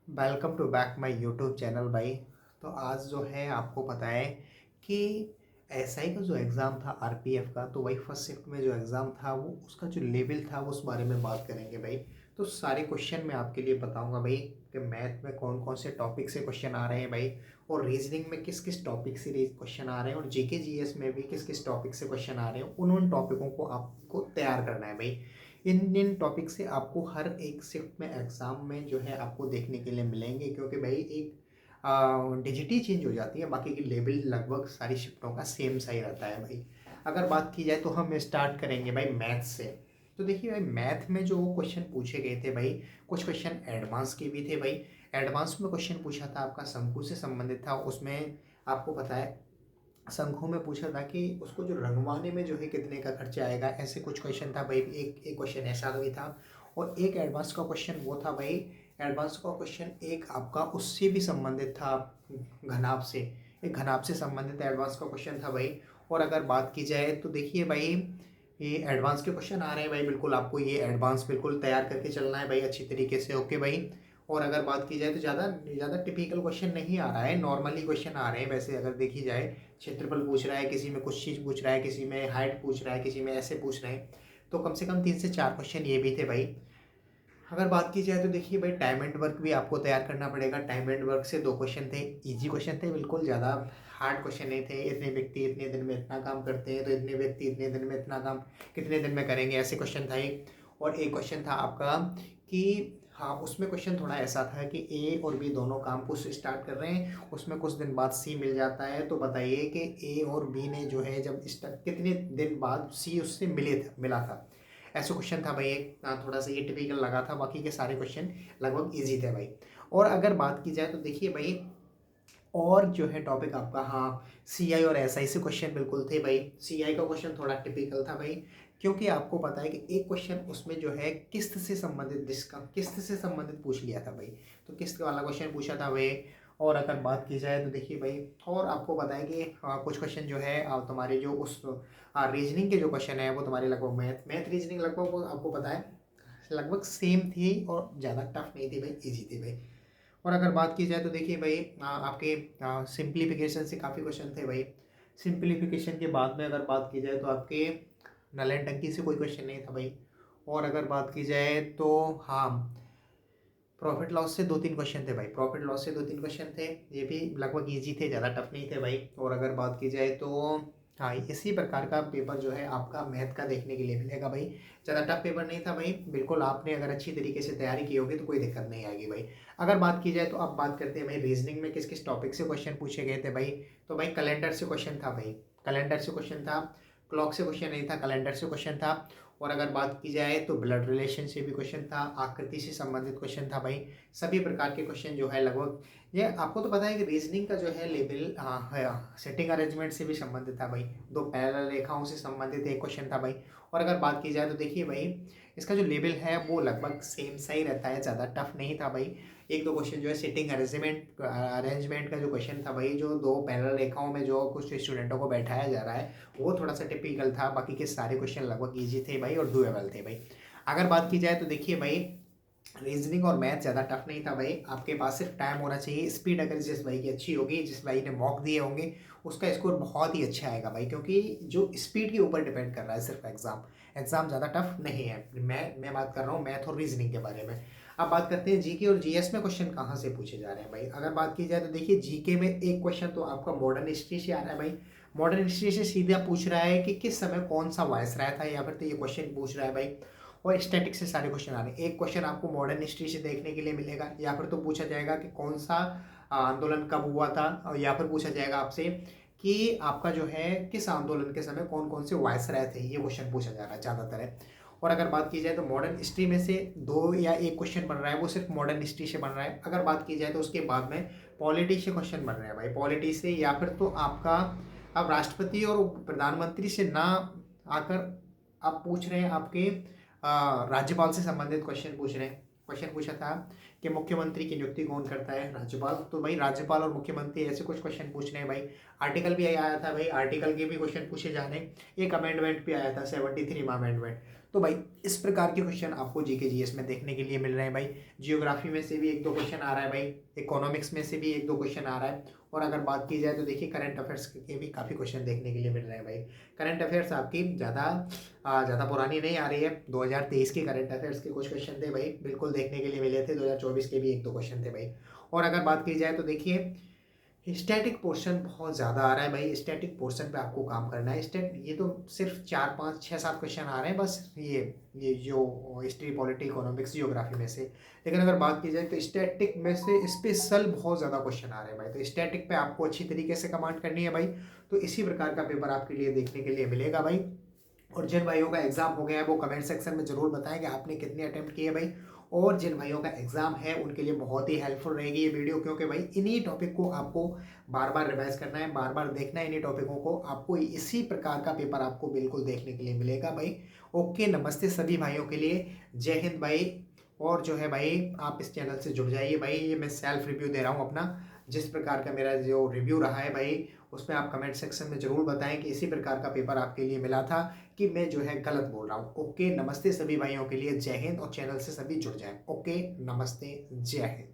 Welcome to back my YouTube channel भाई। तो आज जो है आपको पता है कि एसआई का जो एग्ज़ाम था आरपीएफ का, तो वही फर्स्ट शिफ्ट में जो एग्ज़ाम था वो उसका जो लेवल था वो उस बारे में बात करेंगे भाई। तो सारे क्वेश्चन मैं आपके लिए बताऊंगा भाई कि मैथ में कौन कौन से टॉपिक से क्वेश्चन आ रहे हैं भाई, और रीजनिंग में किस किस टॉपिक से क्वेश्चन आ रहे हैं, और जीके जीएस में भी किस किस टॉपिक से क्वेश्चन आ रहे हैं। उन टॉपिकों को आपको तैयार करना है भाई। इन टॉपिक से आपको हर एक शिफ्ट में एग्ज़ाम में जो है आपको देखने के लिए मिलेंगे, क्योंकि भाई एक डिजिटी चेंज हो जाती है, बाकी की लेवल लगभग सारी शिफ्टों का सेम सा ही रहता है भाई। अगर बात की जाए तो हम स्टार्ट करेंगे भाई मैथ से। तो देखिए भाई, मैथ में जो क्वेश्चन पूछे गए थे भाई, कुछ क्वेश्चन एडवांस के भी थे भाई। एडवांस में क्वेश्चन पूछा था आपका शंकु से संबंधित था। उसमें आपको पता है शंखों में पूछा था कि उसको जो रंगवाने में जो है कितने का खर्चा आएगा, ऐसे कुछ क्वेश्चन था भाई। एक एक क्वेश्चन ऐसा भी था, और एक एडवांस का क्वेश्चन वो था भाई। एडवांस का क्वेश्चन एक आपका उससे भी संबंधित था, घनाभ से। एक घनाभ से संबंधित एडवांस का क्वेश्चन था भाई। और अगर बात की जाए तो देखिए भाई, ये एडवांस के क्वेश्चन आ रहे हैं भाई, बिल्कुल आपको ये एडवांस बिल्कुल तैयार करके चलना है भाई अच्छी तरीके से। ओके भाई। और अगर बात की जाए तो ज़्यादा ज़्यादा टिपिकल क्वेश्चन नहीं आ रहा है, नॉर्मली क्वेश्चन आ रहे हैं वैसे अगर देखी जाए। क्षेत्रफल पूछ रहा है, किसी में कुछ चीज़ पूछ रहा है, किसी में हाइट पूछ रहा है, किसी में ऐसे पूछ रहे हैं। तो कम से कम 3 से 4 क्वेश्चन ये भी थे भाई। अगर बात की जाए तो देखिए भाई, टाइम एंड वर्क भी आपको तैयार करना पड़ेगा। टाइम एंड वर्क से 2 क्वेश्चन थे, इजी क्वेश्चन थे, बिल्कुल ज़्यादा हार्ड क्वेश्चन नहीं थे। इतने व्यक्ति इतने दिन में इतना काम करते हैं, तो इतने व्यक्ति इतने दिन में इतना काम कितने दिन में करेंगे, ऐसे क्वेश्चन था एक। और एक क्वेश्चन था आपका कि हाँ, उसमें क्वेश्चन थोड़ा ऐसा था कि ए और बी दोनों काम कुछ स्टार्ट कर रहे हैं, उसमें कुछ दिन बाद सी मिल जाता है। तो बताइए कि ए और बी ने जो है जब कितने दिन बाद सी उससे मिला था। ऐसा क्वेश्चन था भाई एक। थोड़ा सा ये टिपिकल लगा था, बाकी के सारे क्वेश्चन लगभग इजी थे भाई। और अगर बात की जाए तो देखिए भाई, और जो है टॉपिक आपका, हाँ, सीआई और एसआई से क्वेश्चन बिल्कुल थे भाई। सीआई का क्वेश्चन थोड़ा टिपिकल था भाई, क्योंकि आपको पता है कि एक क्वेश्चन उसमें जो है किस्त से संबंधित, जिसका किस्त से संबंधित पूछ लिया था भाई। तो किस्त वाला क्वेश्चन पूछा था भाई। और अगर बात की जाए तो देखिए भाई, और आपको पता है कि कुछ क्वेश्चन जो है तुम्हारे जो उस रीजनिंग के जो क्वेश्चन है वो तुम्हारे लगभग मैथ रीजनिंग लगभग वो आपको पता है लगभग सेम थी, और ज़्यादा टफ नहीं थी भाई, इजी थी भाई। और अगर बात की जाए तो देखिए भाई, आपके सिंप्लीफिकेशन से काफ़ी क्वेश्चन थे भाई। सिंप्लीफिकेशन के बाद में अगर बात की जाए तो आपके नलन टंकी से कोई क्वेश्चन नहीं था भाई। और अगर बात की जाए तो हाँ, प्रॉफिट लॉस से 2-3 क्वेश्चन थे भाई। प्रॉफिट लॉस से 2-3 क्वेश्चन थे, ये भी लगभग इजी थे, ज़्यादा टफ नहीं थे भाई। और अगर बात की जाए तो हाँ, इसी प्रकार का पेपर जो है आपका मैथ का देखने के लिए मिलेगा भाई। ज़्यादा टफ पेपर नहीं था भाई, बिल्कुल आपने अगर अच्छी तरीके से तैयारी की होगी तो कोई दिक्कत नहीं आएगी भाई। अगर बात की जाए तो अब बात करते हैं भाई रीजनिंग में किस किस टॉपिक से क्वेश्चन पूछे गए थे भाई। तो भाई कैलेंडर से क्वेश्चन था भाई। कैलेंडर से क्वेश्चन था, क्लॉक से क्वेश्चन नहीं था, कैलेंडर से क्वेश्चन था। और अगर बात की जाए तो ब्लड रिलेशन से भी क्वेश्चन था, आकृति से संबंधित क्वेश्चन था भाई। सभी प्रकार के क्वेश्चन जो है लगभग, ये आपको तो पता है कि रीजनिंग का जो है लेवल सेटिंग अरेंजमेंट से भी संबंधित था भाई। 2 पैरेलल रेखाओं से संबंधित एक क्वेश्चन था भाई। और अगर बात की जाए तो देखिए भाई, इसका जो लेवल है वो लगभग सेम सा ही रहता है, ज़्यादा टफ नहीं था भाई। 1-2 क्वेश्चन जो है सेटिंग अरेंजमेंट अरेंजमेंट का जो क्वेश्चन था भाई, जो 2 पैरेलल रेखाओं में जो कुछ स्टूडेंटों को बैठाया जा रहा है, वो थोड़ा सा टिपिकल था। बाकी के सारे क्वेश्चन लगभग ईजी थे भाई, और डूएबल थे भाई। अगर बात की जाए तो देखिए भाई, रीजनिंग और मैथ ज़्यादा टफ नहीं था भाई। आपके पास सिर्फ टाइम होना चाहिए, स्पीड अगर जिस भाई की अच्छी होगी, जिस भाई ने मॉक दिए होंगे, उसका स्कोर बहुत ही अच्छा आएगा भाई, क्योंकि जो स्पीड के ऊपर डिपेंड कर रहा है सिर्फ एग्जाम। एग्जाम ज़्यादा टफ नहीं है। मैं बात कर रहा हूँ मैथ और रीजनिंग के बारे में। अब बात करते हैं जीके और जीएस में क्वेश्चन कहाँ से पूछे जा रहे हैं भाई। अगर बात की जाए तो देखिए, जीके में एक क्वेश्चन तो आपका मॉडर्न हिस्ट्री से आ रहा है भाई। मॉडर्न हिस्ट्री से सीधा पूछ रहा है कि किस समय कौन सा वायसराय था, या फिर तो ये क्वेश्चन पूछ रहा है भाई। और स्टैटिक से सारे क्वेश्चन आ रहे हैं। एक क्वेश्चन आपको मॉडर्न हिस्ट्री से देखने के लिए मिलेगा, या फिर तो पूछा जाएगा कि कौन सा आंदोलन कब हुआ था, और या फिर पूछा जाएगा आपसे कि आपका जो है किस आंदोलन के समय कौन कौन से वायसराय थे, ये क्वेश्चन पूछा जा रहा है ज़्यादातर है। और अगर बात की जाए तो मॉडर्न हिस्ट्री में से 2 या 1 क्वेश्चन बन रहा है, वो सिर्फ मॉडर्न हिस्ट्री से बन रहा है। अगर बात की जाए तो उसके बाद में पॉलिटी से क्वेश्चन बन रहे हैं भाई, पॉलिटी से, या फिर तो आपका अब राष्ट्रपति और प्रधानमंत्री से ना आकर आप पूछ रहे हैं, आपके राज्यपाल से संबंधित क्वेश्चन पूछ रहे हैं। क्वेश्चन पूछा था कि मुख्यमंत्री की नियुक्ति कौन करता है, राज्यपाल। तो भाई राज्यपाल और मुख्यमंत्री ऐसे कुछ क्वेश्चन पूछ रहे हैं भाई। आर्टिकल भी आया था भाई, आर्टिकल के भी क्वेश्चन पूछे जा रहे हैं। एक अमेंडमेंट भी आया था, 73वां अमेंडमेंट। तो भाई इस प्रकार के क्वेश्चन आपको जीके जीएस में देखने के लिए मिल रहे हैं भाई। जियोग्राफी में से भी एक दो क्वेश्चन आ रहा है भाई, इकोनॉमिक्स में से भी एक दो क्वेश्चन आ रहा है, और अगर बात की जाए तो देखिए करंट अफेयर्स के भी काफ़ी क्वेश्चन देखने के लिए मिल रहे हैं भाई। करंट अफेयर्स आपकी ज़्यादा पुरानी नहीं आ रही है, 2023 के करंट अफेयर्स के कुछ क्वेश्चन थे भाई, बिल्कुल देखने के लिए मिले थे। 2024 के भी एक दो क्वेश्चन थे भाई। और अगर बात की जाए तो देखिए स्टैटिक पोर्शन बहुत ज़्यादा आ रहा है भाई, स्टैटिक पोर्शन पे आपको काम करना है। स्टैट ये तो सिर्फ 4 5 6 7 क्वेश्चन आ रहे हैं बस, ये जो हिस्ट्री पॉलिटी इकोनॉमिक्स जियोग्राफी में से। लेकिन अगर बात की जाए तो स्टैटिक में से स्पेशल बहुत ज़्यादा क्वेश्चन आ रहे हैं भाई, तो स्टैटिक पे आपको अच्छी तरीके से कमांड करनी है भाई। तो इसी प्रकार का पेपर आपके लिए देखने के लिए मिलेगा भाई। और जिन भाइयों का एग्जाम हो गया है वो कमेंट सेक्शन में जरूर बताएं कि आपने कितने अटेम्प्ट किए भाई। और जिन भाइयों का एग्जाम है उनके लिए बहुत ही हेल्पफुल रहेगी ये वीडियो, क्योंकि भाई इन्हीं टॉपिक को आपको बार बार रिवाइज करना है, बार बार देखना है इन्हीं टॉपिकों को। आपको इसी प्रकार का पेपर आपको बिल्कुल देखने के लिए मिलेगा भाई। ओके, नमस्ते सभी भाइयों के लिए, जय हिंद भाई। और जो है भाई आप इस चैनल से जुड़ जाइए भाई, ये मैं सेल्फ रिव्यू दे रहा हूँ अपना। जिस प्रकार का मेरा जो रिव्यू रहा है भाई उसमें आप कमेंट सेक्शन में जरूर बताएं कि इसी प्रकार का पेपर आपके लिए मिला था कि मैं जो है गलत बोल रहा हूँ। ओके, नमस्ते सभी भाइयों के लिए, जय हिंद, और चैनल से सभी जुड़ जाएं। ओके, नमस्ते, जय हिंद।